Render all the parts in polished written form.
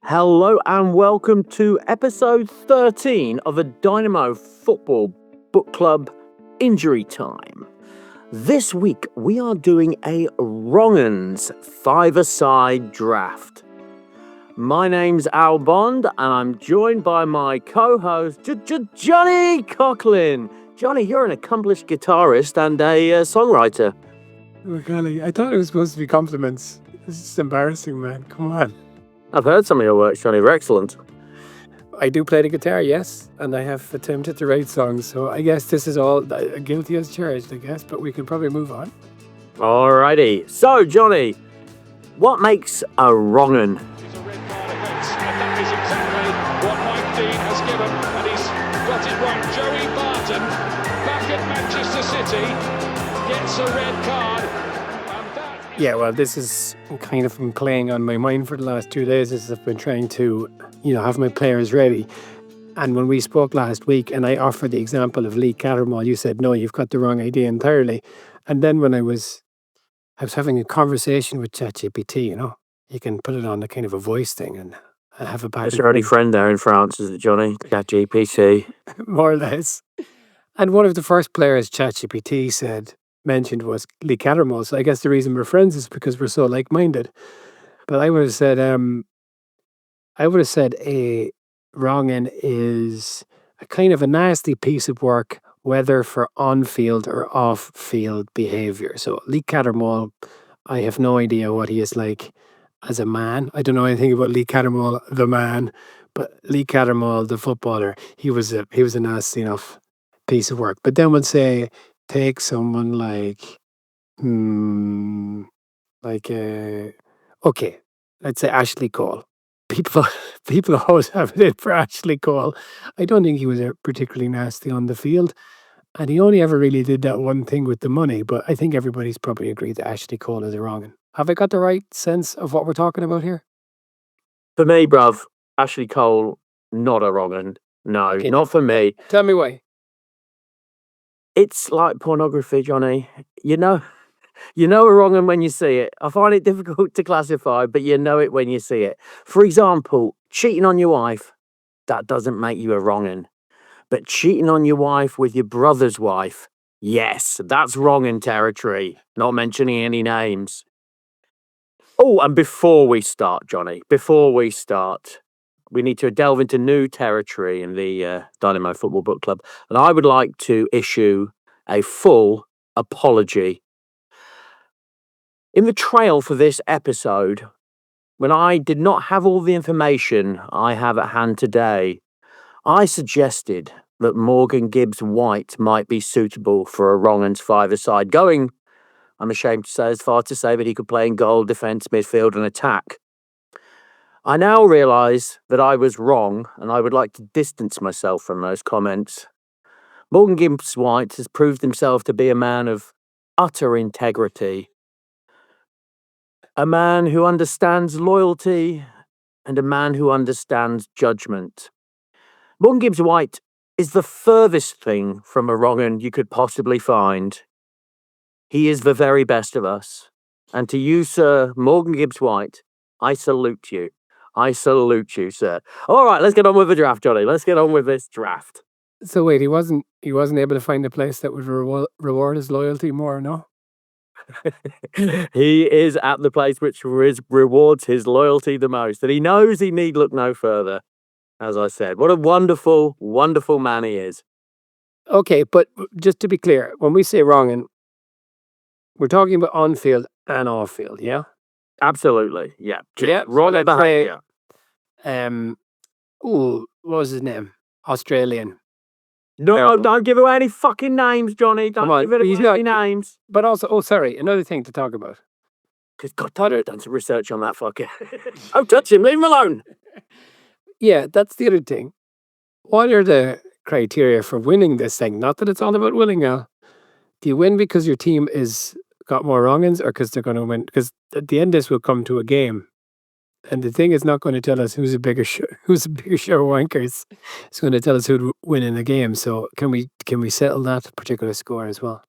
Hello and welcome to episode 13 of the Dynamo Football Book Club Injury Time. This week we are doing a Wrong Uns five-a-side draft. My name's Al Bond and I'm joined by my co-host Johnny Coughlin. Johnny, you're an accomplished guitarist and a songwriter. Oh, golly, I thought it was supposed to be compliments. This is embarrassing, man. Come on. I've heard some of your works, Johnny. They're excellent. I do play the guitar, yes, and I have attempted to write songs, so I guess this is all guilty as charged, I guess, but we can probably move on. Alrighty. So, Johnny, what makes a wrong un? It's a red card offence, and that is exactly what Mike Dean has given, and he's got it right. Joey Barton, back at Manchester City, gets a red card. Yeah, well, this is kind of been playing on my mind for the last 2 days as I've been trying to, have my players ready. And when we spoke last week and I offered the example of Lee Cattermole, you said, no, you've got the wrong idea entirely. And then when I was having a conversation with ChatGPT, you can put it on a kind of a voice thing and have a back. That's your only friend there in France, is it, Johnny? ChatGPT. More or less. And one of the first players ChatGPT mentioned was Lee Cattermole. So I guess the reason we're friends is because we're so like-minded. But I would have said a wrong un is a kind of a nasty piece of work, whether for on-field or off-field behaviour. So Lee Cattermole, I have no idea what he is like as a man. I don't know anything about Lee Cattermole, the man, but Lee Cattermole, the footballer, he was a nasty enough piece of work. But then we'll say, take someone let's say Ashley Cole. People always have it in for Ashley Cole. I don't think he was particularly nasty on the field, and he only ever really did that one thing with the money, but I think everybody's probably agreed that Ashley Cole is a wrong un. Have I got the right sense of what we're talking about here? For me, bruv, Ashley Cole, not a wrong un. No, Okay. Not for me. Tell me why. It's like pornography, Johnny. You know a wrong un when you see it. I find it difficult to classify, but you know it when you see it. For example, cheating on your wife, that doesn't make you a wrong un. But cheating on your wife with your brother's wife, yes, that's wrong un territory. Not mentioning any names. Oh, and before we start, Johnny, we need to delve into new territory in the Dynamo Football Book Club. And I would like to issue a full apology. In the trail for this episode, when I did not have all the information I have at hand today, I suggested that Morgan Gibbs White might be suitable for a Wrong Uns five-a-side, going, I'm ashamed to say, as far to say that he could play in goal, defence, midfield and attack. I now realise that I was wrong, and I would like to distance myself from those comments. Morgan Gibbs White has proved himself to be a man of utter integrity, a man who understands loyalty, and a man who understands judgment. Morgan Gibbs White is the furthest thing from a wrong un you could possibly find. He is the very best of us. And to you, Sir Morgan Gibbs White, I salute you. I salute you, sir. All right, let's get on with the draft, Johnny. Let's get on with this draft. So wait, he wasn't able to find a place that would reward his loyalty more, no? He is at the place which rewards his loyalty the most, and he knows he need look no further. As I said, what a wonderful, wonderful man he is. Okay, but just to be clear, when we say wrong un, we're talking about on-field and off-field, yeah? Absolutely, yeah. Yeah, Right let's behind say, you. What was his name? Australian. No, don't give away any fucking names, Johnny. Don't Come on, give it he's away any not- names. But also, another thing to talk about. Because God, I'd have done some research on that fucker. Don't touch him, leave him alone. Yeah, that's the other thing. What are the criteria for winning this thing? Not that it's all about winning now. Do you win because your team is got more wrong uns, or because they're going to win? Because at the end, this will come to a game. And the thing is not going to tell us who's a bigger show wankers. It's going to tell us who'd win in the game. So can we settle that particular score as well?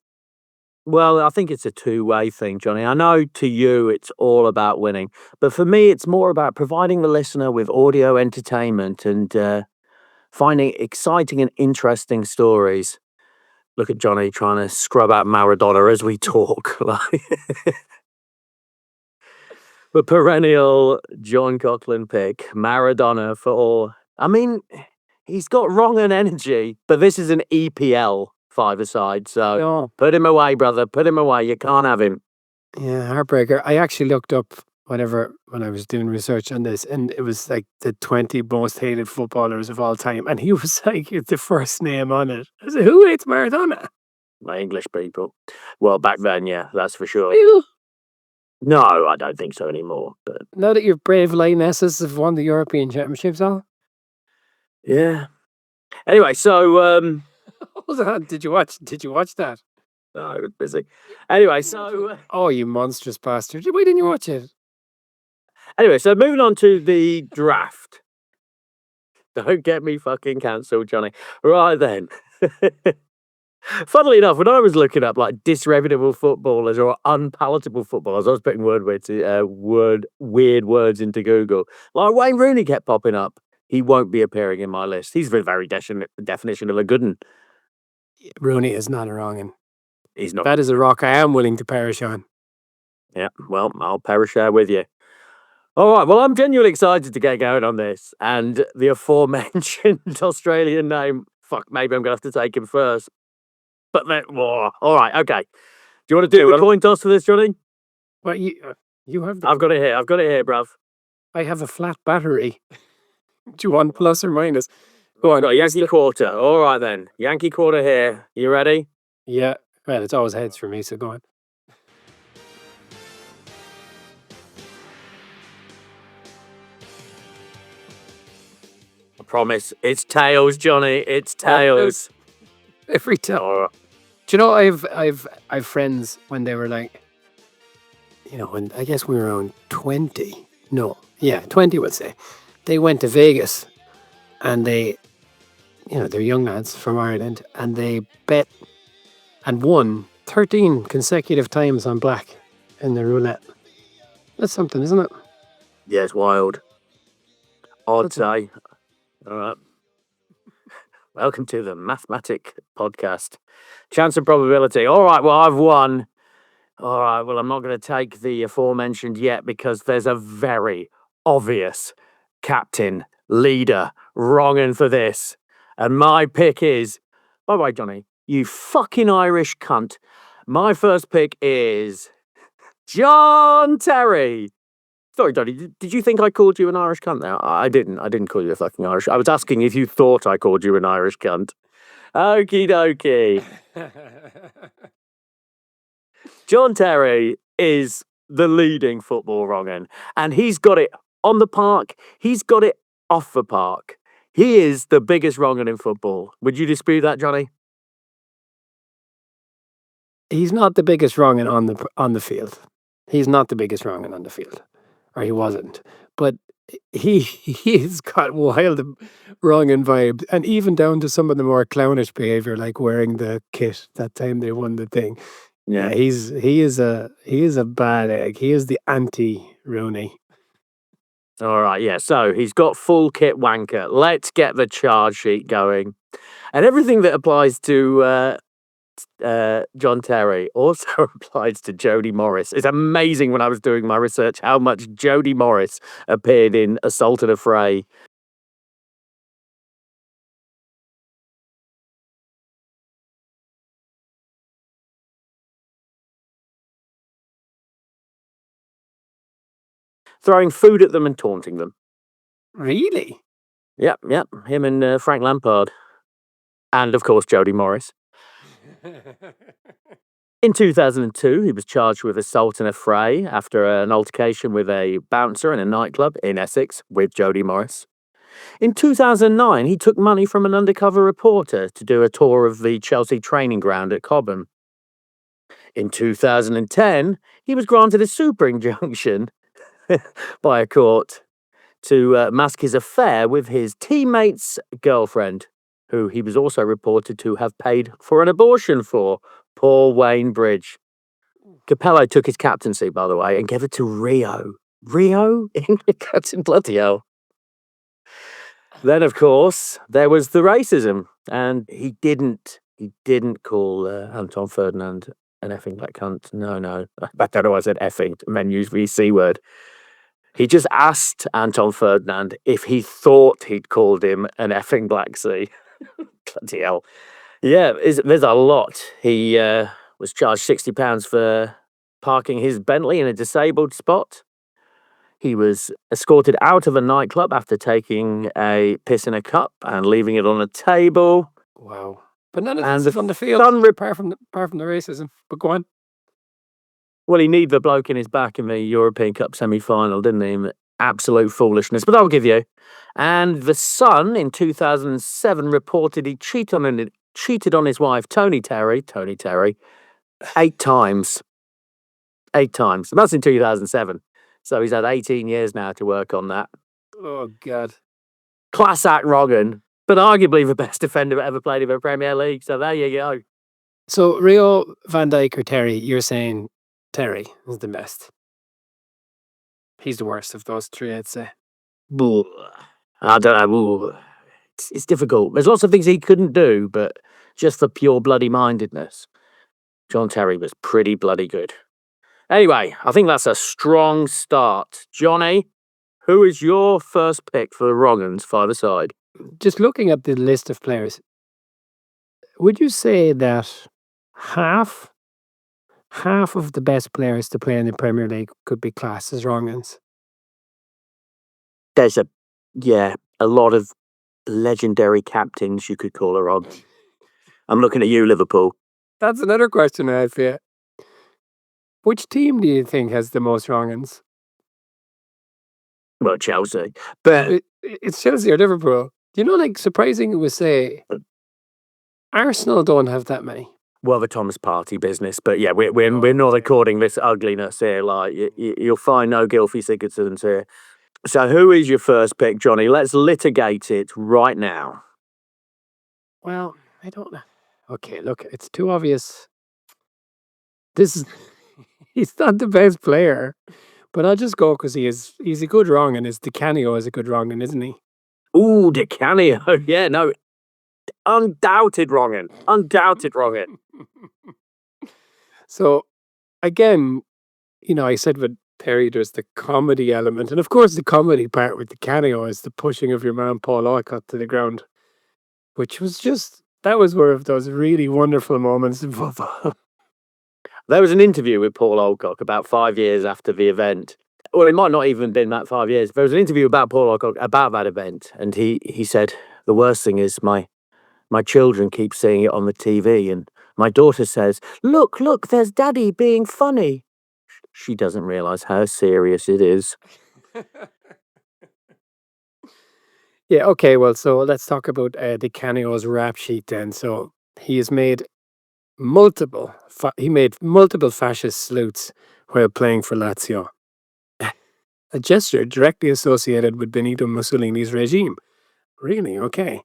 Well, I think it's a two-way thing, Johnny. I know to you it's all about winning, but for me, it's more about providing the listener with audio entertainment and finding exciting and interesting stories. Look at Johnny trying to scrub out Maradona as we talk. Like, the perennial John Coughlin pick, Maradona for all. I mean, he's got wrong and energy, but this is an EPL five-a-side, so No. put him away, brother. Put him away. You can't have him. Yeah, heartbreaker. I actually looked up when I was doing research on this, and it was like the 20 most hated footballers of all time, and he was like the first name on it. I said, who hates Maradona? My English people. Well, back then, yeah, that's for sure. You? No, I don't think so anymore. But Now that your brave Lionesses have won the European Championships, all. yeah. Anyway, so Hold on, did you watch that? no, I was busy. Anyway, so Oh, you monstrous bastard! Why didn't you watch it? so moving on to the draft. Don't get me fucking cancelled, Johnny. Right then. Funnily enough, when I was looking up like disreputable footballers or unpalatable footballers, I was putting weird words into Google. Like Wayne Rooney kept popping up. He won't be appearing in my list. He's the very definition of a good one. Rooney is not a wrong un. He's not. That is a rock I am willing to perish on. Yeah, well, I'll perish there with you. All right, well, I'm genuinely excited to get going on this. And the aforementioned Australian name, fuck, maybe I'm going to have to take him first. But then, all right, okay. Do you want to do a coin toss for this, Johnny? Well, you have. I've got it here, bruv. I have a flat battery. Do you want plus or minus? Go on. Got a Yankee quarter. All right, then. Yankee quarter here. You ready? Yeah. Well, it's always heads for me, so go on. I promise. It's tails, Johnny. It's tails. Every time. All right. Do you know I've friends when they were like, when I guess we were around 20. No, yeah, 20 would say. They went to Vegas, and they're young lads from Ireland, and they bet and won 13 consecutive times on black in the roulette. That's something, isn't it? Yeah, it's wild. I'd say. All right. Welcome to the Mathematic Podcast. Chance and probability. All right, well, I've won. All right, well, I'm not going to take the aforementioned yet because there's a very obvious captain, leader, wronging for this. And my pick is, by the way, Johnny, you fucking Irish cunt. My first pick is John Terry. Sorry, Johnny, did you think I called you an Irish cunt now? I didn't call you a fucking Irish. I was asking if you thought I called you an Irish cunt. Okie dokie. John Terry is the leading football wrong'un, and he's got it on the park. He's got it off the park. He is the biggest wrong'un in football. Would you dispute that, Johnny? He's not the biggest wrong'un on the field. He's not the biggest wrong'un on the field, or he wasn't. But he's got wild wrong'un vibes, and even down to some of the more clownish behavior, like wearing the kit that time they won the thing. Yeah, he is a bad egg. He is the anti-Rooney. All right, yeah. So he's got full kit wanker. Let's get the charge sheet going, and everything that applies to John Terry also applies to Jody Morris. It's amazing when I was doing my research how much Jody Morris appeared in Assault and Affray. Throwing food at them and taunting them. Really? Yep. Him and Frank Lampard. And, of course, Jody Morris. In 2002, he was charged with assault and affray after an altercation with a bouncer in a nightclub in Essex with Jody Morris. In 2009, he took money from an undercover reporter to do a tour of the Chelsea training ground at Cobham. In 2010, he was granted a super injunction by a court to mask his affair with his teammate's girlfriend, who he was also reported to have paid for an abortion for. Poor Wayne Bridge. Capello took his captaincy, by the way, and gave it to Rio. Rio? Captain, bloody hell. Then, of course, there was the racism, and he didn't call Anton Ferdinand an effing black cunt. No. I don't know why I said effing. Men use the C word. He just asked Anton Ferdinand if he thought he'd called him an effing black C. Bloody hell. Yeah, there's a lot. He was charged £60 for parking his Bentley in a disabled spot. He was escorted out of a nightclub after taking a piss in a cup and leaving it on a table. Wow. But none of And this is the on the field, Sun apart from the racism. But go on. Well, he kneed the bloke in his back in the European Cup semi-final, didn't he? Absolute foolishness, but I'll give you. And The Sun in 2007 reported he cheated on his wife, Tony Terry, 8 times. 8 times. And that's in 2007. So he's had 18 years now to work on that. Oh, God. Class act Wrong Un, but arguably the best defender that ever played in the Premier League. So there you go. So Rio, Van Dijk, or Terry, you're saying Terry is the best. He's the worst of those three, I'd say. I don't know. It's difficult. There's lots of things he couldn't do, but just for pure bloody mindedness, John Terry was pretty bloody good. Anyway, I think that's a strong start. Johnny, who is your first pick for the Wrong Uns five-a-side? Just looking at the list of players, would you say that half of the best players to play in the Premier League could be classed as Wrong Uns? There's a lot of legendary captains you could call her on. I'm looking at you, Liverpool. That's another question I had for you. Which team do you think has the most Wrong Uns? Well, Chelsea. But It's Chelsea or Liverpool. You know, like, surprising it was say Arsenal don't have that many. well, the Thomas Partey business. But yeah, we're not recording this ugliness here. Like you'll find no Gylfi Sigurdssons here. So who is your first pick, Johnny? Let's litigate it right now. Well, I don't know. Okay, look, it's too obvious. He's not the best player, but I'll just go because he's a good Wrong Un. Di Canio is a good Wrong Un, isn't he? Ooh, Di Canio. Yeah, no. Undoubted Wrong Un. Undoubted Wrong Un. So, again, you know, I said with Perry, there's the comedy element. And of course, the comedy part with Di Canio is the pushing of your man Paul Alcott to the ground, which was that was one of those really wonderful moments in football. There was an interview with Paul Alcock about 5 years after the event. Well, it might not even have been that 5 years. There was an interview about Paul Alcock about that event. And he said, the worst thing is my children keep seeing it on the TV. And my daughter says, look, there's Daddy being funny. She doesn't realise how serious it is. Yeah, okay, well, so let's talk about Di Canio's rap sheet then. So he has made multiple fascist salutes while playing for Lazio. A gesture directly associated with Benito Mussolini's regime. Really? Okay.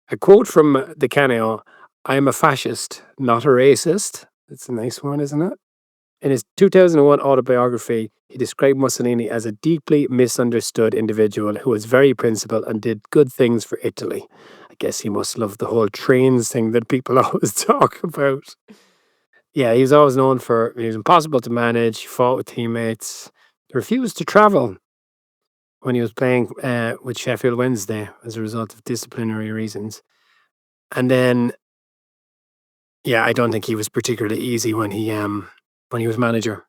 A quote from Di Canio, I am a fascist, not a racist. That's a nice one, isn't it? In his 2001 autobiography, he described Mussolini as a deeply misunderstood individual who was very principled and did good things for Italy. I guess he must love the whole trains thing that people always talk about. Yeah, he was always known for, he was impossible to manage, he fought with teammates, refused to travel when he was playing with Sheffield Wednesday as a result of disciplinary reasons. And then, yeah, I don't think he was particularly easy when he was manager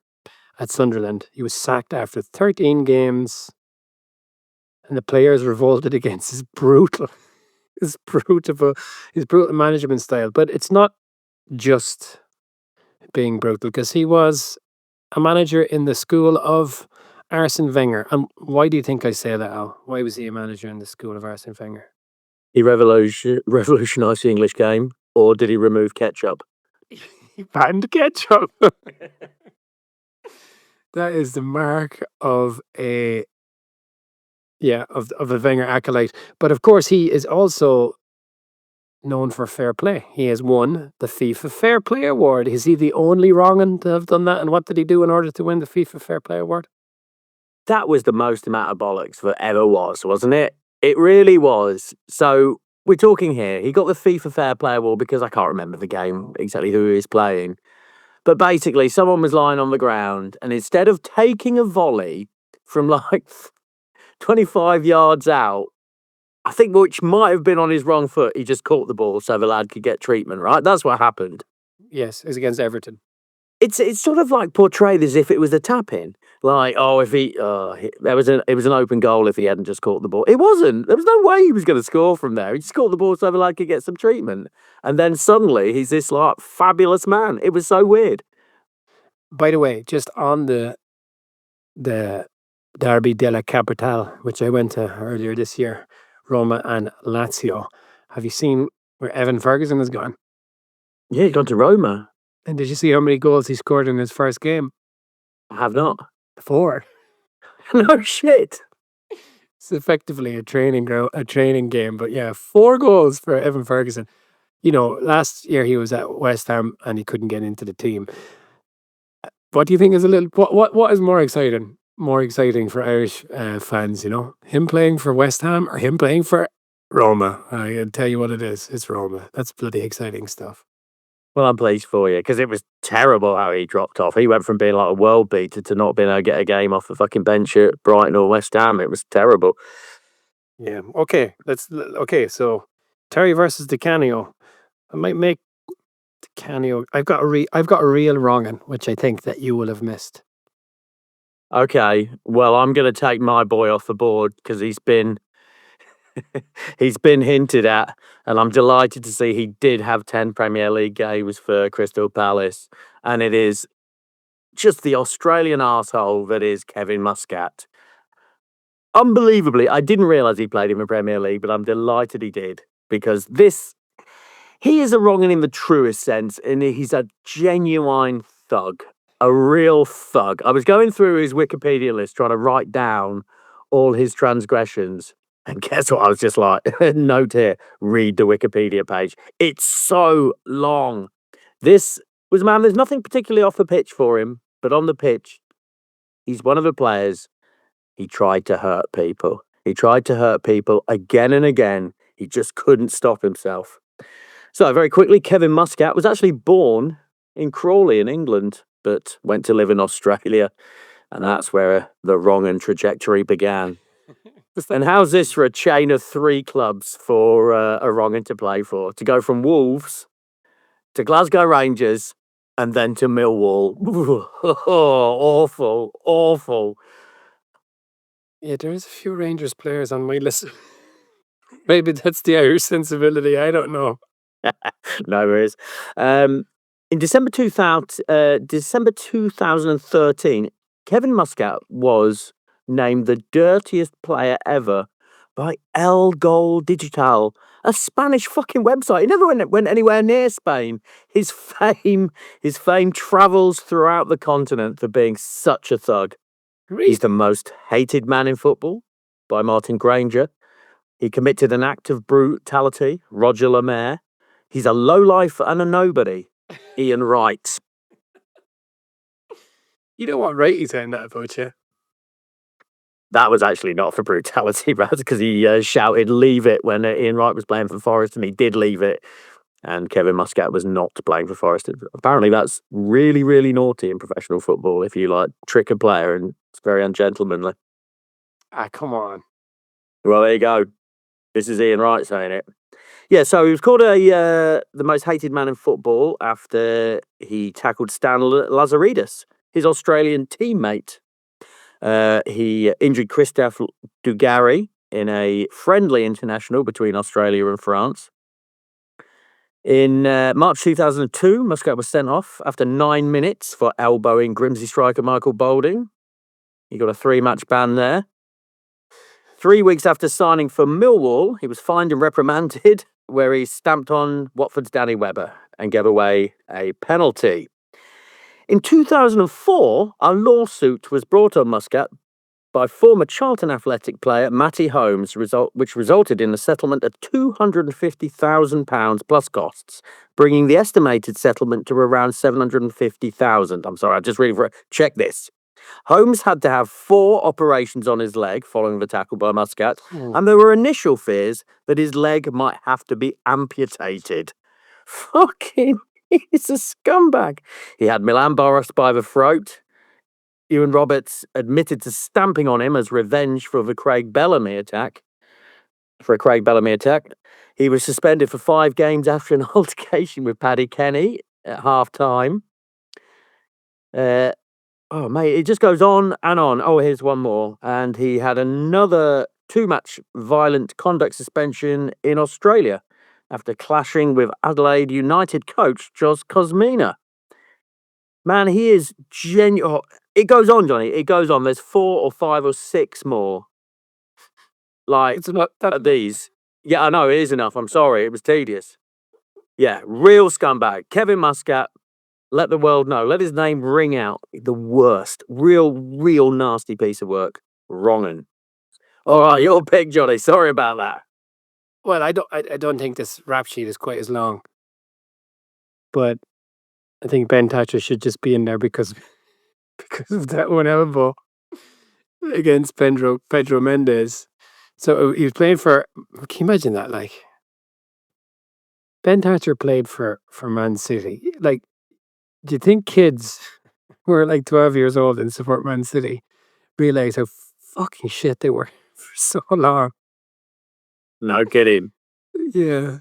at Sunderland. He was sacked after 13 games, and the players revolted against his brutal management style. But it's not just being brutal, because he was a manager in the school of Arsene Wenger. And why do you think I say that, Al? Why was he a manager in the school of Arsene Wenger? He revolutionised the English game, or did he remove ketchup? He banned ketchup. That is the mark of a Wenger acolyte. But of course, he is also known for fair play. He has won the FIFA Fair Play Award. Is he the only Wrong Un to have done that? And what did he do in order to win the FIFA Fair Play Award? That was the most amount of bollocks that ever was, wasn't it? It really was. So we're talking here. He got the FIFA Fair Play Award because I can't remember the game, exactly who he was playing. But basically, someone was lying on the ground, and instead of taking a volley from like 25 yards out, I think which might have been on his wrong foot, he just caught the ball so the lad could get treatment, right? That's what happened. Yes, it's against Everton. It's sort of like portrayed as if it was a tap-in. Like, if it was an open goal if he hadn't just caught the ball. It wasn't. There was no way he was going to score from there. He just caught the ball so the lad could get some treatment. And then suddenly he's this like fabulous man. It was so weird. By the way, just on the Derby della Capitale, which I went to earlier this year, Roma and Lazio. Have you seen where Evan Ferguson has gone? Yeah, he gone to Roma. And did you see how many goals he scored in his first game? I have not. 4. No shit. It's effectively a training game, but yeah, 4 goals for Evan Ferguson. You know, last year he was at West Ham and he couldn't get into the team. What do you think is what is more exciting? More exciting for Irish fans, you know, him playing for West Ham or him playing for Roma? I can tell you what it is. It's Roma. That's bloody exciting stuff. Well, I'm pleased for you because it was terrible how he dropped off. He went from being like a world beater to not being able to get a game off the fucking bench at Brighton or West Ham. It was terrible. Yeah. Okay. So Terry versus Di Canio. I might make Di Canio. I've got a real wrong un, which I think that you will have missed. Okay, well, I'm going to take my boy off the board because he's been hinted at, and I'm delighted to see he did have 10 Premier League games for Crystal Palace, and it is just the Australian arsehole that is Kevin Muscat. Unbelievably, I didn't realise he played in the Premier League, but I'm delighted he did because he is a wrong un in the truest sense, and he's a genuine thug. A real thug. I was going through his Wikipedia list trying to write down all his transgressions. And guess what? I was just like, note here, read the Wikipedia page. It's so long. This was, man, there's nothing particularly off the pitch for him, but on the pitch, he's one of the players. He tried to hurt people. He tried to hurt people again and again. He just couldn't stop himself. So very quickly, Kevin Muscat was actually born in Crawley in England, but went to live in Australia, and that's where the wrong un trajectory began. And how's this for a chain of 3 clubs for a wrong un to play for? To go from Wolves to Glasgow Rangers and then to Millwall. Awful, awful. Yeah, there's a few Rangers players on my list. Maybe that's the Irish sensibility. I don't know. No worries. In December 2013, Kevin Muscat was named the dirtiest player ever by El Gol Digital, a Spanish fucking website. He never went anywhere near Spain. His fame travels throughout the continent for being such a thug. Really? He's the most hated man in football by Martin Granger. He committed an act of brutality, Roger Lemaire. He's a lowlife and a nobody, Ian Wright. You know what right he's saying that about you? That was actually not for brutality, Raz, because he shouted, "Leave it," when Ian Wright was playing for Forest, and he did leave it. And Kevin Muscat was not playing for Forest. Apparently, that's really, really naughty in professional football if you, like, trick a player, and it's very ungentlemanly. Ah, come on. Well, there you go. This is Ian Wright saying it. Yeah, so he was called the most hated man in football after he tackled Stan Lazaridis, his Australian teammate. He injured Christophe Dugarry in a friendly international between Australia and France. In March 2002, Muscat was sent off after 9 minutes for elbowing Grimsby striker Michael Boulding. He got a 3-match ban there. 3 weeks after signing for Millwall, he was fined and reprimanded, where he stamped on Watford's Danny Webber and gave away a penalty. In 2004, a lawsuit was brought on Muscat by former Charlton Athletic player Matty Holmes, which resulted in a settlement of £250,000 plus costs, bringing the estimated settlement to around £750,000. I'm sorry, I'm just reading for it. Check this. Holmes had to have 4 operations on his leg following the tackle by Muscat, and there were initial fears that his leg might have to be amputated. Fucking, he's a scumbag. He had Milan Boris by the throat. Ewan Roberts admitted to stamping on him as revenge for a Craig Bellamy attack. He was suspended for 5 games after an altercation with Paddy Kenny at half-time. Oh, mate, it just goes on and on. Oh, here's one more. And he had another 2-match violent conduct suspension in Australia after clashing with Adelaide United coach Jos Kosmina. Man, he is genuine. It goes on, Johnny. It goes on. There's 4 or 5 or 6 more. Like, It's not that. these. Yeah, I know. It is enough. I'm sorry. It was tedious. Yeah, real scumbag. Kevin Muscat. Let the world know. Let his name ring out. The worst. Real nasty piece of work. Wrong Un. All right, your pick, Johnny. Sorry about that. Well, I don't think this rap sheet is quite as long, but I think Ben Thatcher should just be in there because of that one elbow against Pedro Mendes. So he was playing for. Can you imagine that? Like, Ben Thatcher played for Man City. Like, do you think kids who are like 12 years old and support Man City realize how fucking shit they were for so long? No kidding. Yeah.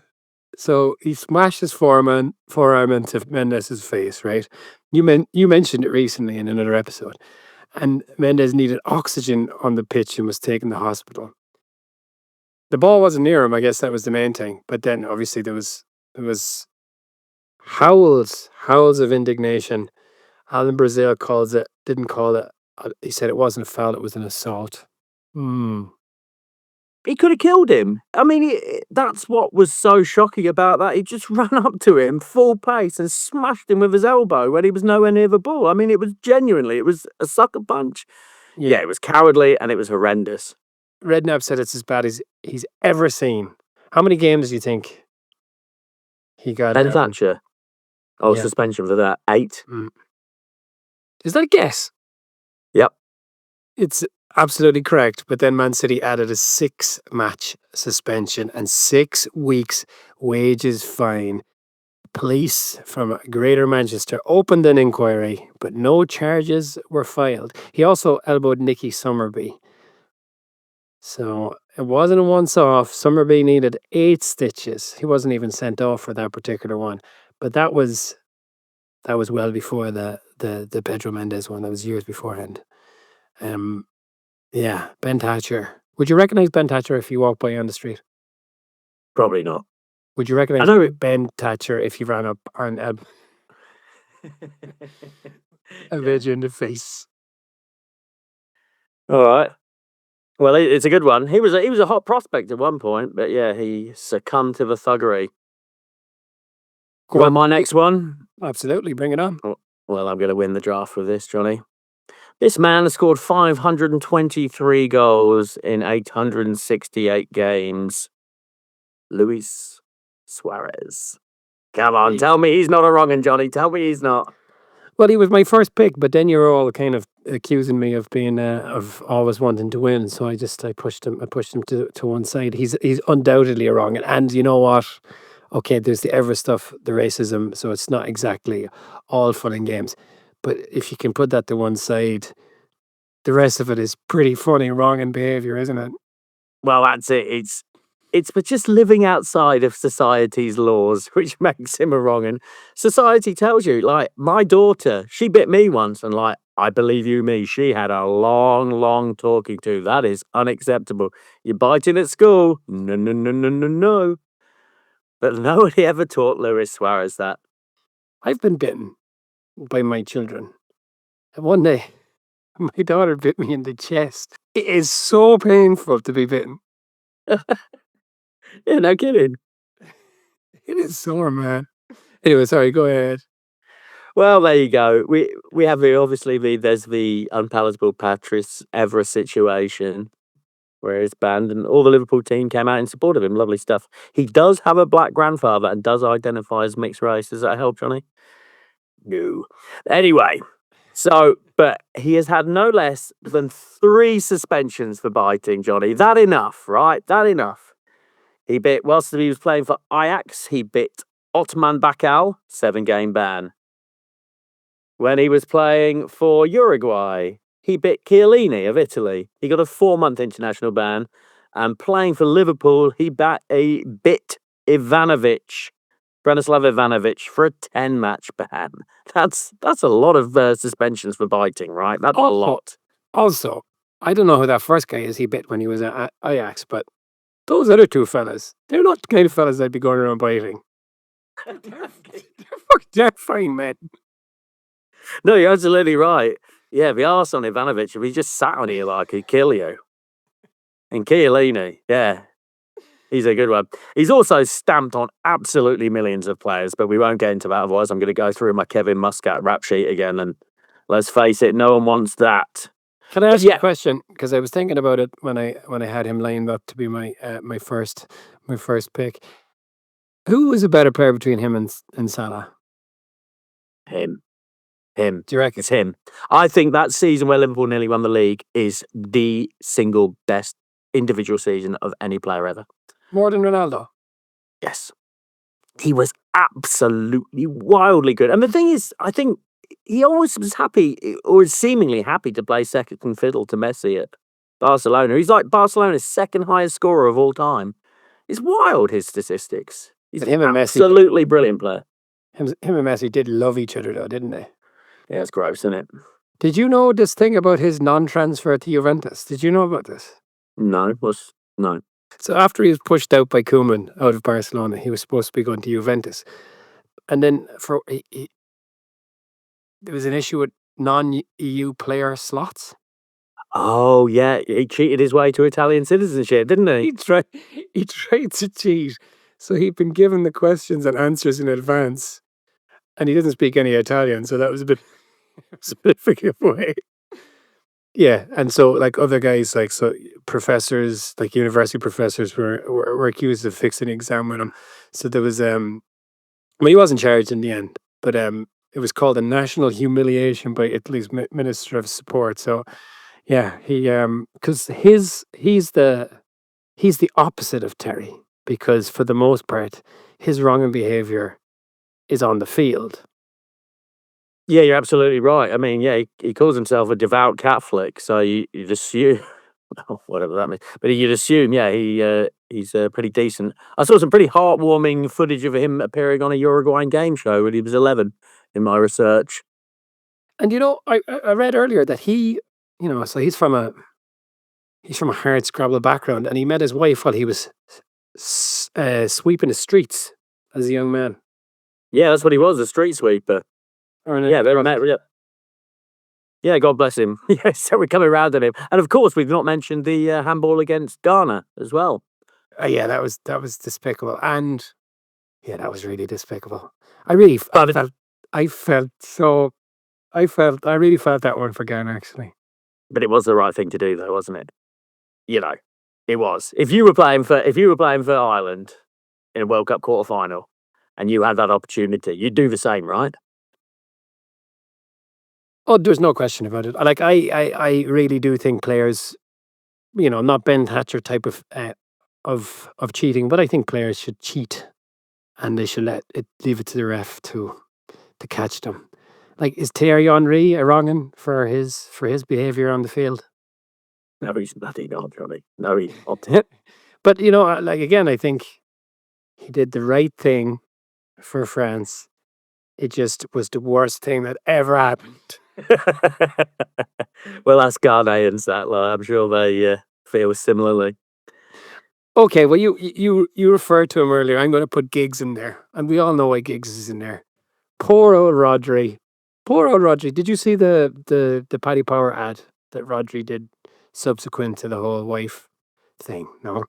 So he smashed his forearm into Mendes' face, right? You mentioned it recently in another episode. And Mendes needed oxygen on the pitch and was taken to hospital. The ball wasn't near him, I guess that was the main thing. But then obviously there was howls of indignation. Alan Brazil didn't call it. He said it wasn't a foul, it was an assault. He could have killed him. I mean, that's what was so shocking about that. He just ran up to him full pace and smashed him with his elbow when he was nowhere near the ball. I mean, it was a sucker punch. Yeah, it was cowardly and it was horrendous. Redknapp said it's as bad as he's ever seen. How many games do you think he got? Ben Thatcher. Oh, Yeah. suspension for that. 8. Is that a guess? Yep. It's absolutely correct. But then Man City added a 6-match suspension and 6 weeks wages fine. Police from Greater Manchester opened an inquiry, but no charges were filed. He also elbowed Nicky Summerby. So it wasn't a once-off. Summerby needed 8 stitches. He wasn't even sent off for that particular one. But that was well before the Pedro Mendes one. That was years beforehand. Yeah, Ben Thatcher. Would you recognize Ben Thatcher if you walked by on the street? Probably not. Would you recognize Ben Thatcher if you ran up and elbowed you in the face? All right. Well, it's a good one. He was a hot prospect at one point, but yeah, he succumbed to the thuggery. Go Well, on. my next one. Absolutely, bring it on. Well, I'm going to win the draft with this, Johnny. This man has scored 523 goals in 868 games. Luis Suarez. Come on, tell me he's not a wrong un, Johnny. Tell me he's not. Well, he was my first pick, but then you're all kind of accusing me of being of always wanting to win. So I pushed him to one side. He's undoubtedly a wrong un. And you know what? Okay, there's the ever stuff, the racism, so it's not exactly all fun and games. But if you can put that to one side, the rest of it is pretty funny, wrong in behaviour, isn't it? Well, that's it. It's for just living outside of society's laws, which makes him a wrong un. Society tells you, like, my daughter, she bit me once, and like, I believe you me, she had a long talking to. That is unacceptable. You're biting at school. No. But nobody ever taught Luis Suarez that. I've been bitten by my children. And one day, my daughter bit me in the chest. It is so painful to be bitten. Yeah, no kidding. It is sore, man. Anyway, sorry, go ahead. Well, there you go. We have there's the unpalatable Patrice Evra situation where he's banned, and all the Liverpool team came out in support of him. Lovely stuff. He does have a black grandfather and does identify as mixed race. Does that help, Johnny? No. Anyway, but he has had no less than 3 suspensions for biting, Johnny. That enough, right? That enough. Whilst he was playing for Ajax, he bit Otman Bakal, 7-game ban. When he was playing for Uruguay, he bit Chiellini of Italy. He got a 4-month international ban. And playing for Liverpool, he bit Branislav Ivanovic for a 10-match ban. That's a lot of suspensions for biting, right? That's a lot. Also, I don't know who that first guy is he bit when he was at Ajax, but those other 2 fellas, they're not the kind of fellas I'd be going around biting. They're fine, man. No, you're absolutely right. Yeah, the arse on Ivanovic, if he just sat on you like he'd kill you. And Chiellini, yeah, he's a good one. He's also stamped on absolutely millions of players, but we won't get into that. Otherwise, I'm going to go through my Kevin Muscat rap sheet again. And let's face it, no one wants that. Can I ask you a question? Because I was thinking about it when I had him lined up to be my first pick. Who was a better player between him and Salah? Him. Do you reckon? It's him. I think that season where Liverpool nearly won the league is the single best individual season of any player ever. More than Ronaldo? Yes. He was absolutely wildly good. And the thing is, I think he always was happy, or is seemingly happy, to play second fiddle to Messi at Barcelona. He's like Barcelona's second highest scorer of all time. It's wild, his statistics. He's him and Messi, absolutely brilliant player. Him and Messi did love each other, though, didn't they? Yeah, it's gross, isn't it? Did you know this thing about his non-transfer to Juventus? Did you know about this? No. So after he was pushed out by Koeman out of Barcelona, he was supposed to be going to Juventus. And then there was an issue with non-EU player slots. Oh, yeah. He cheated his way to Italian citizenship, didn't he? He tried to cheat. So he'd been given the questions and answers in advance. And he doesn't speak any Italian, so that was a bit of a giveaway. Yeah, and so like other guys, professors, like university professors, were accused of fixing the exam with him. So there was he wasn't charged in the end, but it was called a national humiliation by Italy's Minister of Support. So yeah, he because he's the opposite of Terry, because for the most part his wrong behavior is on the field. Yeah, you're absolutely right. I mean, yeah, he calls himself a devout Catholic, so you'd assume, whatever that means, but you'd assume, yeah, he's pretty decent. I saw some pretty heartwarming footage of him appearing on a Uruguayan game show when he was 11 in my research. And I read earlier that he, so he's from a hard scrabble background, and he met his wife while he was sweeping the streets as a young man. Yeah, that's what he was, a street sweeper. Yeah, they met. Yeah, God bless him. Yeah, so we're coming around on him, and of course we've not mentioned the handball against Ghana as well. Yeah, that was despicable, and yeah, that was really despicable. I really felt that one for Ghana, actually. But it was the right thing to do, though, wasn't it? It was. If you were playing for Ireland in a World Cup quarterfinal, and you had that opportunity, you'd do the same, right? Oh, there's no question about it. Like I really do think players, not Ben Thatcher type of cheating, but I think players should cheat, and they should leave it to the ref to catch them. Like, is Thierry Henry a wrong un for his behaviour on the field? No, he's bloody not, Johnny. No, he's not. But again, I think he did the right thing for France. It just was the worst thing that ever happened. Well, that's Ghanaians, that. I'm sure they feel similarly. Okay, well, you referred to him earlier. I'm going to put Giggs in there, and we all know why Giggs is in there. Poor old Rodri. Did you see the Paddy Power ad that Rodri did subsequent to the whole wife thing? No.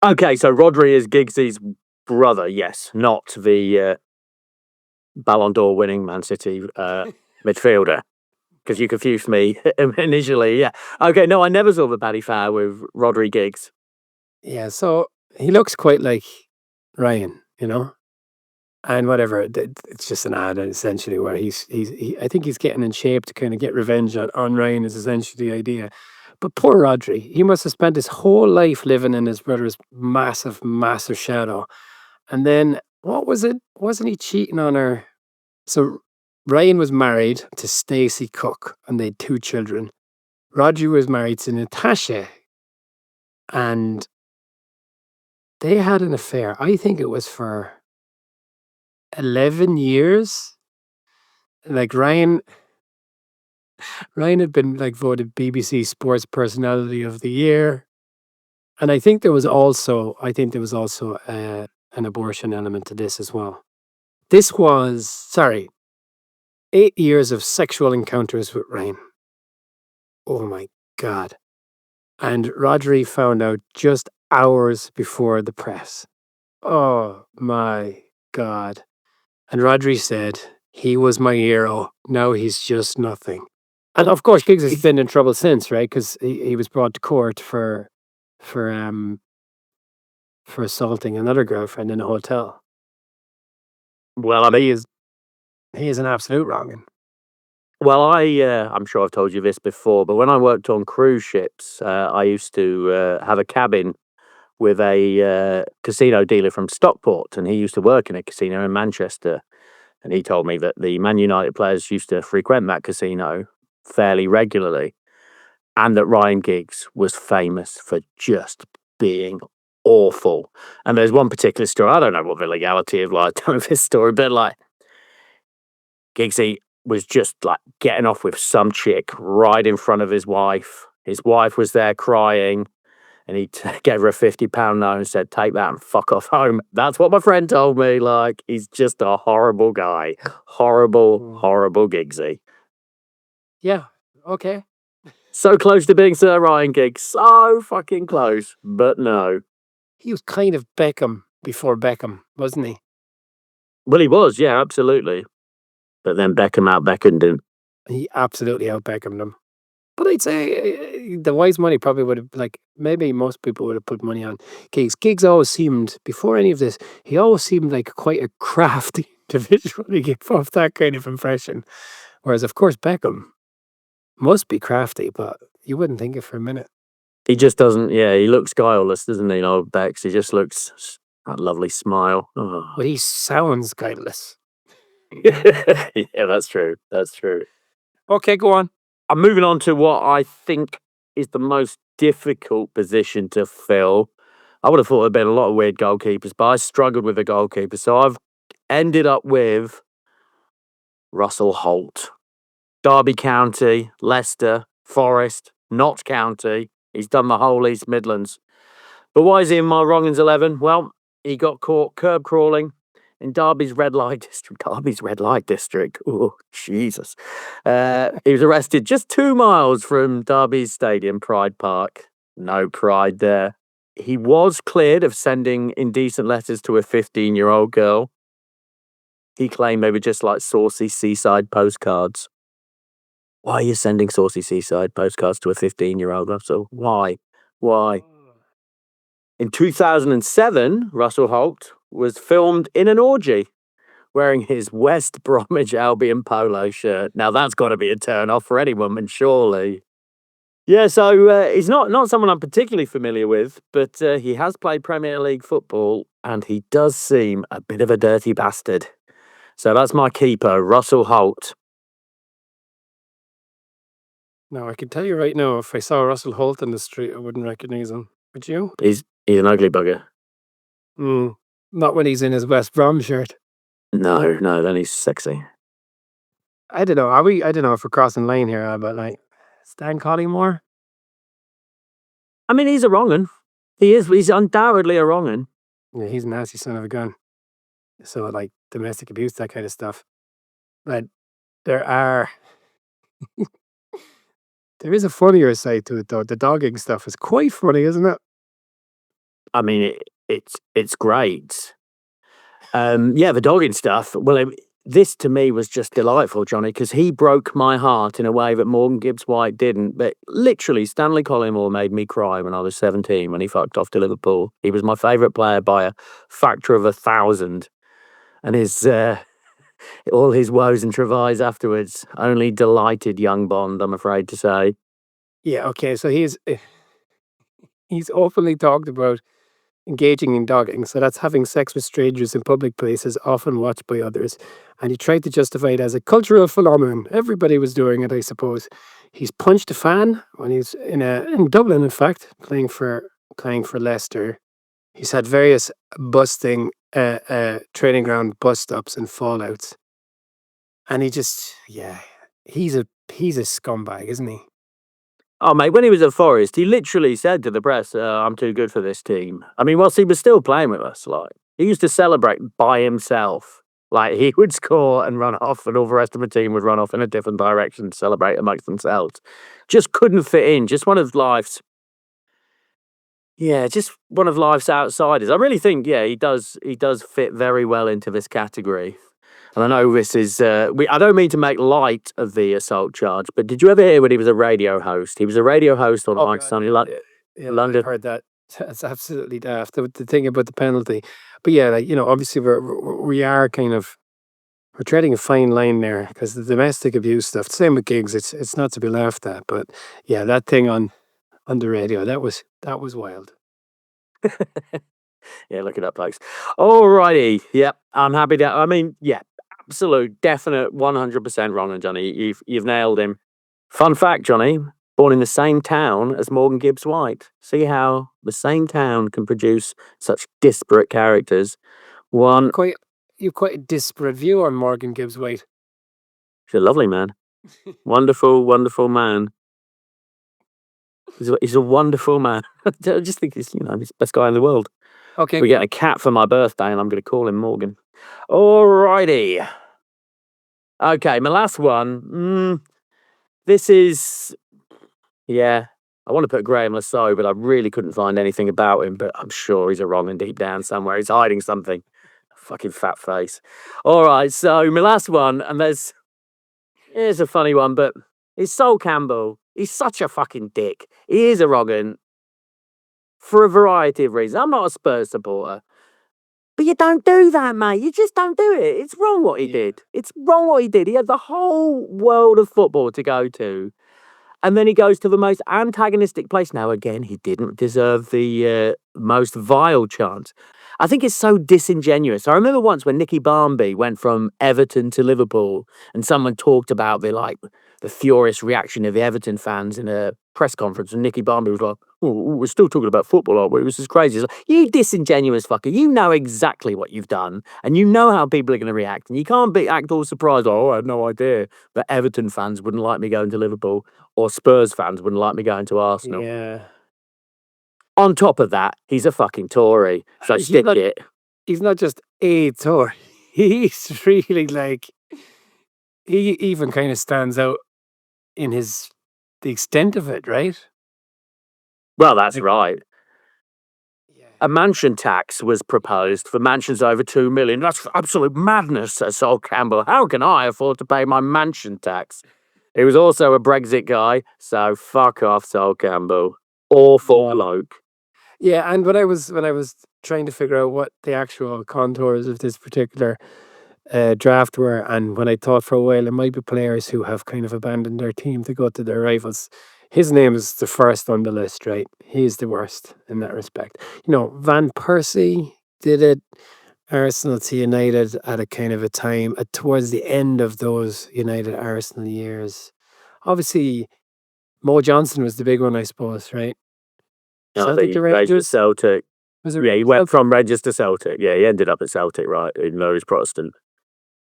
Okay, so Rodri is Giggs's brother. Yes, not the Ballon d'Or winning Man City midfielder. Because you confused me initially, yeah. Okay, no, I never saw the Paddy Fowl with Rodri Giggs. Yeah, so he looks quite like Ryan, you know? And whatever, it's just an ad essentially where I think he's getting in shape to kind of get revenge on Ryan is essentially the idea. But poor Rodri, he must have spent his whole life living in his brother's massive, massive shadow. And then, what was it? Wasn't he cheating on her? So Ryan was married to Stacey Cook and they had 2 children. Rodri was married to Natasha and they had an affair. I think it was for 11 years. Like Ryan had been like voted BBC Sports Personality of the Year. And I think there was also an abortion element to this as well. This was 8 years of sexual encounters with Ryan. Oh my God. And Rodri found out just hours before the press. Oh my God. And Rodri said, he was my hero. Now he's just nothing. And of course, Giggs has been in trouble since, right? Because he was brought to court for assaulting another girlfriend in a hotel. Well, I mean, he is an absolute wrong'un. Well, I'm sure I've told you this before, but when I worked on cruise ships, I used to have a cabin with a casino dealer from Stockport, and he used to work in a casino in Manchester. And he told me that the Man United players used to frequent that casino fairly regularly, and that Ryan Giggs was famous for just being awful. And there's one particular story, I don't know what the legality of this story, but like Giggsy was just like getting off with some chick right in front of his wife. His wife was there crying, and he gave her a £50 note and said, "Take that and fuck off home." That's what my friend told me. Like, he's just a horrible guy. Horrible, horrible Giggsy. Yeah, okay. So close to being Sir Ryan Giggs. So fucking close, but no. He was kind of Beckham before Beckham, wasn't he? Well, he was, yeah, absolutely. But then Beckham out-Beckham'd him. He absolutely out-Beckham'd him. But I'd say the wise money probably would have, like, maybe most people would have put money on Giggs. Giggs always seemed, before any of this, he always seemed like quite a crafty individual. He gave off that kind of impression. Whereas, of course, Beckham must be crafty, but you wouldn't think it for a minute. He just doesn't, he looks guileless, doesn't he, old Bex? He just looks, that lovely smile. Oh. Well, he sounds guileless. Yeah, that's true. That's true. Okay, go on. I'm moving on to what I think is the most difficult position to fill. I would have thought there'd been a lot of weird goalkeepers, but I struggled with the goalkeeper. So I've ended up with Russell Holt. Derby County, Leicester, Forest, Notts County. He's done the whole East Midlands. But why is he in my Wrong Uns 11? Well, he got caught curb crawling in Derby's red light district. Derby's red light district. Oh, Jesus. He was arrested just 2 miles from Derby's stadium, Pride Park. No pride there. He was cleared of sending indecent letters to a 15-year-old girl. He claimed they were just like saucy seaside postcards. Why are you sending saucy seaside postcards to a 15-year-old, Russell? Why? In 2007, Russell Holt was filmed in an orgy wearing his West Bromwich Albion polo shirt. Now, that's got to be a turn-off for any woman, surely. Yeah, so he's not someone I'm particularly familiar with, but he has played Premier League football, and he does seem a bit of a dirty bastard. So that's my keeper, Russell Holt. Now, I can tell you right now, if I saw Russell Holt in the street, I wouldn't recognise him. Would you? He's an ugly bugger. Not when he's in his West Brom shirt. No, then he's sexy. I don't know. I don't know if we're crossing line here, but like Stan Collymore. I mean, he's a wrong'un. He is. He's undoubtedly a wrong'un. Yeah, he's a nasty son of a gun. So like domestic abuse, that kind of stuff. But there is a funnier side to it though. The dogging stuff is quite funny, isn't it? I mean, it's great. The dogging stuff. Well, this to me was just delightful, Johnny, because he broke my heart in a way that Morgan Gibbs-White didn't. But literally, Stanley Collymore made me cry when I was 17 when he fucked off to Liverpool. He was my favourite player by a factor of 1,000. And his all his woes and travails afterwards only delighted young Bond, I'm afraid to say. Yeah, okay, so he's openly talked about engaging in dogging, so that's having sex with strangers in public places, often watched by others. And he tried to justify it as a cultural phenomenon. Everybody was doing it, I suppose. He's punched a fan when he's in Dublin, in fact, playing for Leicester. He's had various busting training ground bust ups and fallouts. And he just, yeah, he's a scumbag, isn't he? Oh, mate, when he was at Forest, he literally said to the press, I'm too good for this team. I mean, whilst he was still playing with us, like, he used to celebrate by himself. Like, he would score and run off, and all the rest of the team would run off in a different direction to celebrate amongst themselves. Just couldn't fit in. Just one of life's outsiders. I really think, he does fit very well into this category. And I know this is, I don't mean to make light of the assault charge, but did you ever hear when he was a radio host? He was a radio host on Mike Sunny London. I've heard that. That's absolutely daft. The thing about the penalty. But yeah, like, obviously we are kind of, we're treading a fine line there because the domestic abuse stuff, same with gigs, it's not to be laughed at. But yeah, that thing on the radio, that was wild. Yeah, look it up, folks. Alrighty. Yep. I'm happy that, absolute, definite, 100% wrong, and Johnny. You've nailed him. Fun fact, Johnny, born in the same town as Morgan Gibbs-White. See how the same town can produce such disparate characters. You've quite a disparate view on Morgan Gibbs-White. He's a lovely man. Wonderful, wonderful man. He's a wonderful man. I just think he's the best guy in the world. Okay. We're getting a cat for my birthday, and I'm going to call him Morgan. Alrighty. Okay, my last one. This is, I want to put Graham Lasso, but I really couldn't find anything about him, but I'm sure he's a wrong and deep down somewhere. He's hiding something. Fucking fat face. All right, so my last one, and here's a funny one, but it's Sol Campbell. He's such a fucking dick. He is arrogant for a variety of reasons. I'm not a Spurs supporter. But you don't do that, mate. You just don't do it. It's wrong what he did. It's wrong what he did. He had the whole world of football to go to. And then he goes to the most antagonistic place. Now, again, he didn't deserve the most vile chance. I think it's so disingenuous. I remember once when Nicky Barmby went from Everton to Liverpool and someone talked about the furious reaction of the Everton fans in a press conference, and Nicky Barmby was like, we're still talking about football, aren't we? This is crazy. It's like, you disingenuous fucker. You know exactly what you've done, and you know how people are going to react, and you can't act all surprised. Oh, I had no idea that Everton fans wouldn't like me going to Liverpool, or Spurs fans wouldn't like me going to Arsenal. Yeah. On top of that, he's a fucking Tory. So stick it. He's not just a Tory. He's really he even kind of stands out in the extent of it, right? Well, that's right. A mansion tax was proposed for mansions over 2 million. That's absolute madness, says Sol Campbell. How can I afford to pay my mansion tax? He was also a Brexit guy, so fuck off, Sol Campbell. Awful bloke. Yeah, and when I was trying to figure out what the actual contours of this particular draft were, and when I thought for a while it might be players who have kind of abandoned their team to go to their rivals, his name is the first on the list, right? He's the worst in that respect. Van Persie did it, Arsenal to United at a kind of a time towards the end of those United Arsenal years. Obviously, Mo Johnson was the big one, I suppose, right? Celtic to Rangers? Celtic. He went from Rangers to Celtic. Yeah, he ended up at Celtic, right? Even though he's Protestant.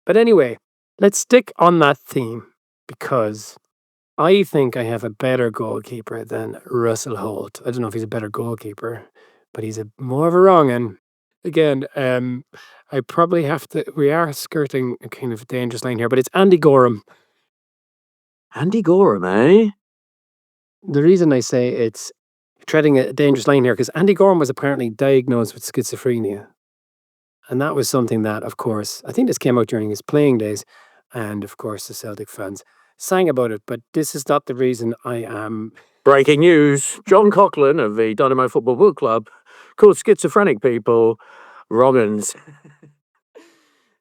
But anyway, let's stick on that theme because I think I have a better goalkeeper than Russell Holt. I don't know if he's a better goalkeeper, but he's more of a wrong un. Again, I probably have to. We are skirting a kind of dangerous line here, but it's Andy Gorham. Andy Gorham, eh? The reason I say it's treading a dangerous line here because Andy Gorham was apparently diagnosed with schizophrenia. And that was something that, of course, I think this came out during his playing days. And of course, the Celtic fans sang about it. But this is not the reason I am. Breaking news. John Coughlin of the Dynamo Football Book Club called schizophrenic people wrong uns.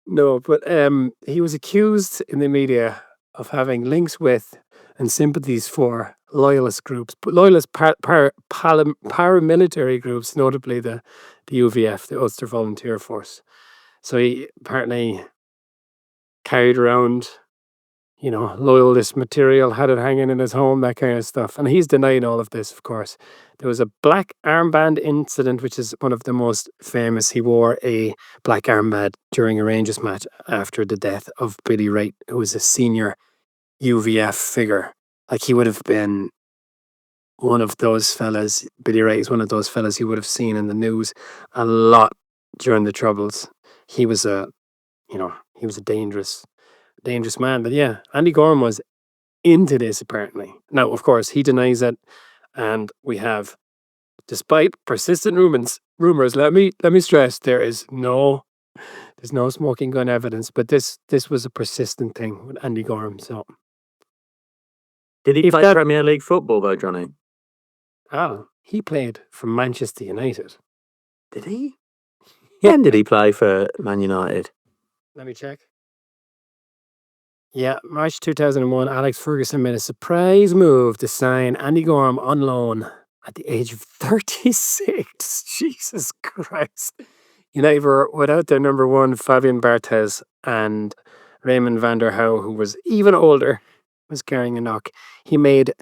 No, but he was accused in the media of having links with and sympathies for loyalist groups, but loyalist paramilitary groups, notably the UVF, the Ulster Volunteer Force. So he apparently carried around, loyalist material, had it hanging in his home, that kind of stuff. And he's denying all of this, of course. There was a black armband incident, which is one of the most famous. He wore a black armband during a Rangers match after the death of Billy Wright, who was a senior UVF figure. Like, he would have been one of those fellas. Billy Wright is one of those fellas you would have seen in the news a lot during the Troubles. He was a dangerous man. But yeah, Andy Gorham was into this, apparently. Now, of course, he denies it, and we have, despite persistent rumors, let me stress, there's no smoking gun evidence, but this was a persistent thing with Andy Gorham. So Did he play Premier League football though, Johnny? He played for Manchester United. Did he? When did he play for Man United? Let me check. Yeah, March 2001, Alex Ferguson made a surprise move to sign Andy Gorham on loan at the age of 36. Jesus Christ. United were without their number one, Fabian Barthez, and Raymond van der Houw, who was even older, was carrying a knock. He made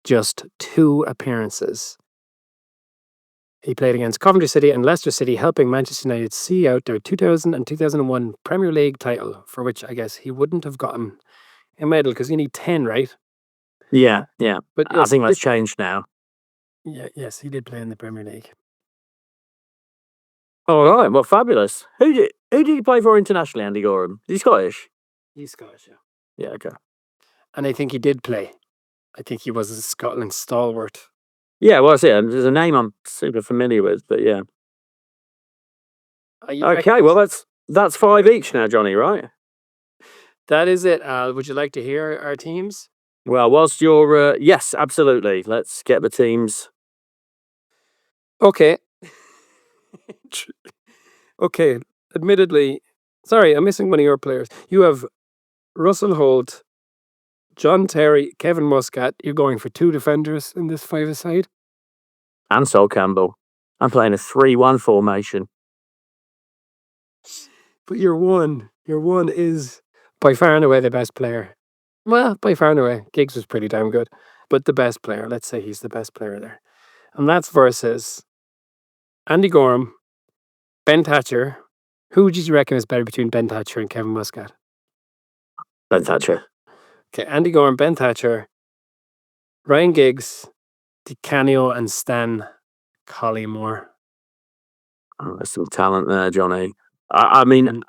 just 2 appearances. He played against Coventry City and Leicester City, helping Manchester United see out their 2000 and 2001 Premier League title, for which I guess he wouldn't have gotten a medal because you need 10, right? Yeah. But I think that's changed now. Yes, he did play in the Premier League. All right, well, fabulous. Who did he play for internationally, Andy Gorham? Is he Scottish? He's Scottish, yeah. Yeah, okay. And I think he did play. I think he was a Scotland stalwart. Yeah, well, there's a name I'm super familiar with, but yeah. Okay, well, that's 5 each now, Johnny, right? That is it, Al. Would you like to hear our teams? Well, whilst you're... yes, absolutely. Let's get the teams. Okay. Okay, admittedly... Sorry, I'm missing one of your players. You have Russell Holt, John Terry, Kevin Muscat. You're going for 2 defenders in this 5-a-side. And Sol Campbell. I'm playing a 3-1 formation. But your one is by far and away the best player. Well, by far and away. Giggs was pretty damn good. But the best player, let's say he's the best player there. And that's versus Andy Gorham, Ben Thatcher. Who would you reckon is better between Ben Thatcher and Kevin Muscat? Ben Thatcher. Okay, Andy Gorham, Ben Thatcher, Ryan Giggs, Di Canio, and Stan Collymore. Oh, there's some talent there, Johnny. I mean,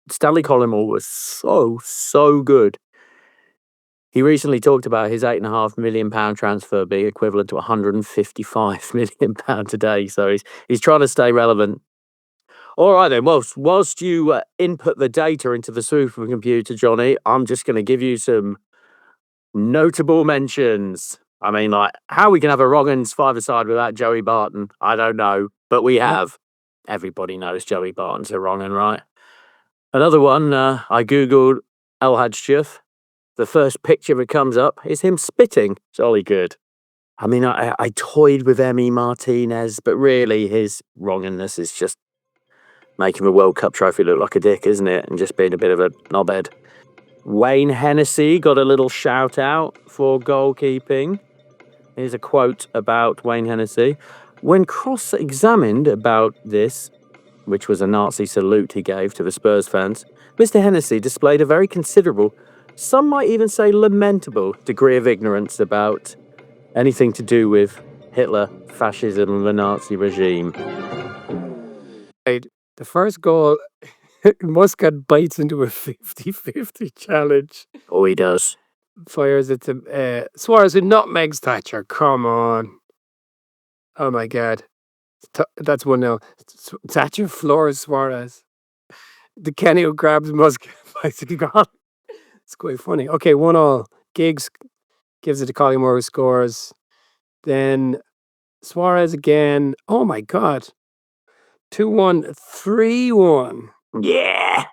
Stanley Collymore was so good. He recently talked about his £8.5 million transfer being equivalent to £155 million today. So he's trying to stay relevant. All right then. Whilst you input the data into the supercomputer, Johnny, I'm just going to give you some notable mentions. I mean, like, how we can have a Wrong Uns 5-a-side without Joey Barton, I don't know, but we have. Everybody knows Joey Barton's a Wrong Un, right? Another one, I googled El Hadjuf. The first picture that comes up is him spitting. Jolly good. I mean, I toyed with Emi Martinez, but really his Wrong Unness is just making the World Cup trophy look like a dick, isn't it? And just being a bit of a knobhead. Wayne Hennessy got a little shout out for goalkeeping. Here's a quote about Wayne Hennessy. When cross-examined about this, which was a Nazi salute he gave to the Spurs fans, Mr. Hennessy displayed a very considerable, some might even say lamentable, degree of ignorance about anything to do with Hitler, fascism, and the Nazi regime. The first goal, Muscat bites into a 50-50 challenge. Oh, he does. Fires it to Suarez, who nutmegs Thatcher. Come on. Oh my God. That's one now. Thatcher floors Suarez. The Kenny who grabs Muscat bicycle gone. It's quite funny. Okay, 1-1. Giggs gives it to Collymore who scores. Then Suarez again. Oh my God. 2-1, 3-1. Yeah.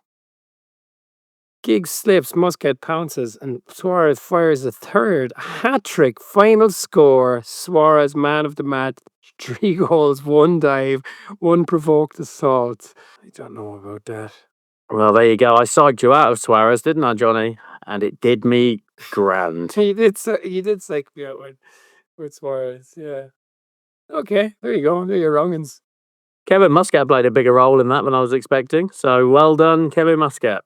Giggs slips, Muscat pounces, and Suarez fires a third. Hat-trick, final score. Suarez, man of the match. 3 goals, 1 dive, 1 provoked assault. I don't know about that. Well, there you go. I psyched you out of Suarez, didn't I, Johnny? And it did me grand. You did psych me out with Suarez, yeah. Okay, there you go. There you're Wrong Uns. Kevin Muscat played a bigger role in that than I was expecting. So well done, Kevin Muscat.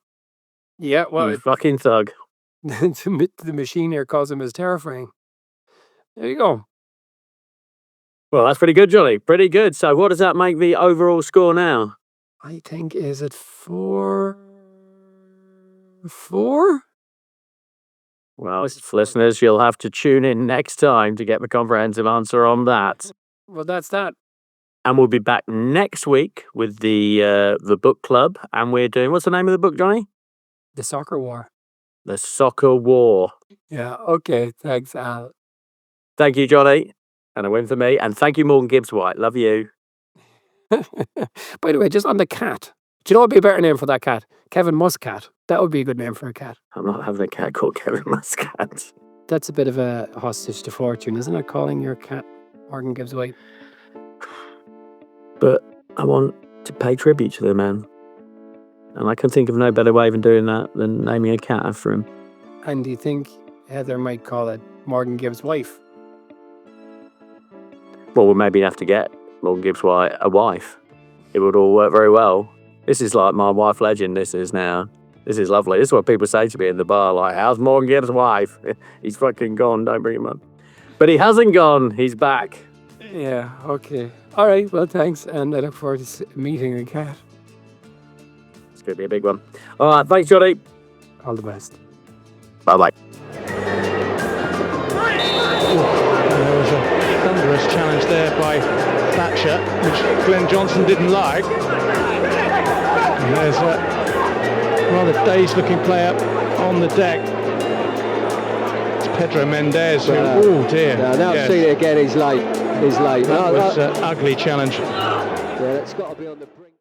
Yeah, well, You fucking thug. the machine here calls him as terrifying. There you go. Well, that's pretty good, Johnny. Pretty good. So what does that make the overall score now? I think, is it 4? 4? Well, listeners, you'll have to tune in next time to get the comprehensive answer on that. Well, that's that. And we'll be back next week with the book club. And we're doing, what's the name of the book, Johnny? The Soccer War. The Soccer War. Yeah, okay. Thanks, Al. Thank you, Johnny. And a win for me. And thank you, Morgan Gibbs-White. Love you. By the way, just on the cat. Do you know what would be a better name for that cat? Kevin Muscat. That would be a good name for a cat. I'm not having a cat called Kevin Muscat. That's a bit of a hostage to fortune, isn't it? Calling your cat Morgan Gibbs-White. But I want to pay tribute to the man. And I can think of no better way of doing that than naming a cat after him. And do you think Heather might call it Morgan Gibbs' wife? Well, we'll maybe have to get Morgan Gibbs-White a wife. It would all work very well. This is like my wife legend, this is now. This is lovely. This is what people say to me in the bar, like, how's Morgan Gibbs' wife? He's fucking gone, don't bring him up. But he hasn't gone, he's back. Yeah, okay. All right, well, thanks. And I look forward to meeting a cat. It's going to be a big one. All right, thanks, Johnny. All the best. Bye-bye. There was a thunderous challenge there by Thatcher, which Glenn Johnson didn't like. And there's a rather dazed-looking player on the deck. It's Pedro Mendes. Oh dear! Now I've seen it again. He's late. That was an ugly challenge. Yeah, it's got to be on the brink.